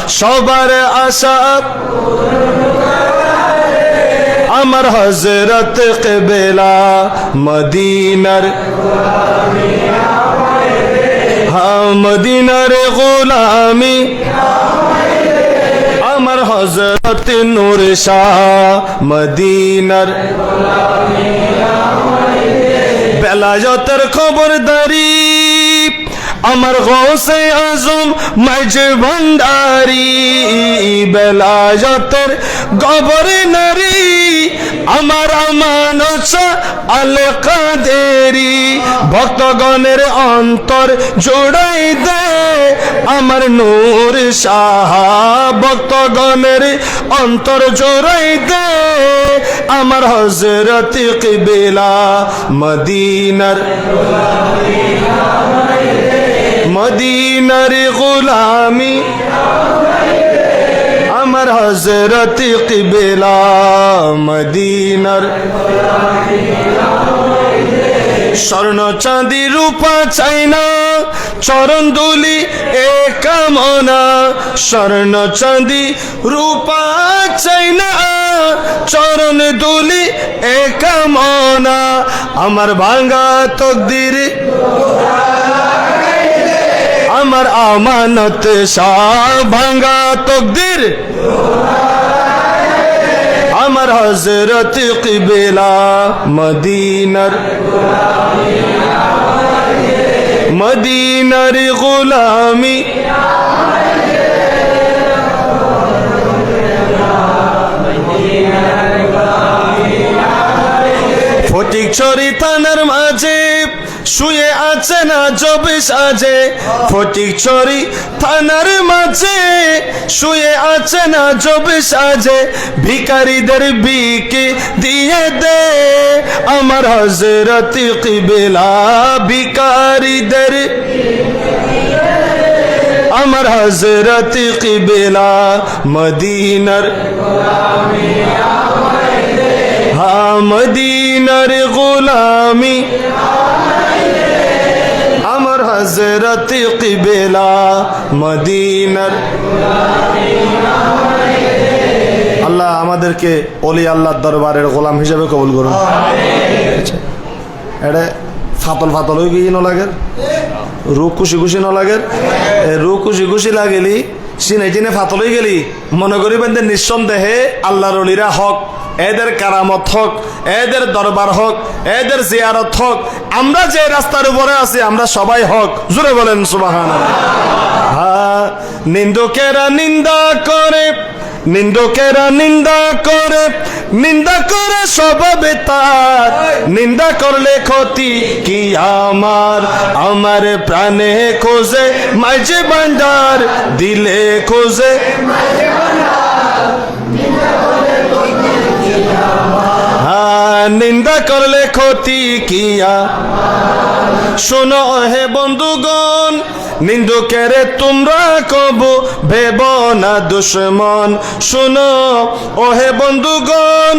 সবার আশা আমার হযরত কিবলা মদিনার মদিনার গোলামি আমার হযরত নূর শাহ মদিনার বেলায়েতের খবরদারি আমার গৌসে আজম মাঝে ভান্ডারি বেলায়েতের গভর্নরি আমার আমানত আল কাদেরি ভক্তগণের অন্তর জোড়াই দে আমার নূর শাহ ভক্তগণের অন্তর জোড়াই দে আমার হযরত কিবলা মদিনার মদিনার গোলামি আমার হযরত কিবলা মদিনার স্বর্ণ চাঁদি রূপা চাই না চরণ দুলি এ কামনা স্বর্ণ চাঁদি রূপা চাই না চরণ দুলি এ কামনা আমার ভাঙা তকদির আমার আমানত শাহ ভাঙা তকদির আমার হযরত কিবলা মদিনার মদিনার গোলামি ফটিকছড়ি থানার মাঝে শুয়ে আছে না জবে সাজে ফটিকছড়ি থানার মাঝে শুয়ে আছে না জবে সাজে ভিখারিদের বিকে দিয়ে দে আমার হযরত কিবলা ভিখারিদের আমার হযরত কিবলা মদিনার মদিনার গোলামি আমার হযরত কিবলা মদিনার আল্লাহ আমাদেরকে ওলি আল্লাহর দরবারের গোলাম হিসেবে কবুল করুন। এটা ফাতল ফাতল হয়ে গিয়ে লাগে রূপ খুশি খুশি ন লাগে রূপ খুশি খুশি লাগেলি সিনে চিনে ফাতল হয়ে গেলি মনে করিবেন যে নিঃসন্দেহে আল্লাহর ওলিরা হক এদের কারামত হোক এদের দরবার হোক এদের জিয়ারত হোক আমরা যে রাস্তার উপরে আছি আমরা সবাই হক জোরে বলেন সুবহানাল্লাহ। নিন্দুকেরা নিন্দা করে নিন্দুকেরা নিন্দা করে নিন্দা করে স্বভাবে তার নিন্দা করলে ক্ষতি কি আমার আমার প্রাণে খোঁজে মাঝে ভান্ডার দিলে খোঁজে নিন্দা করলে ক্ষতি কিয়া শোনো হে বন্ধুগণ নিন্দুকেরে তোমরা কবু ভেব না দুশমন শোনো ও হে বন্ধুগণ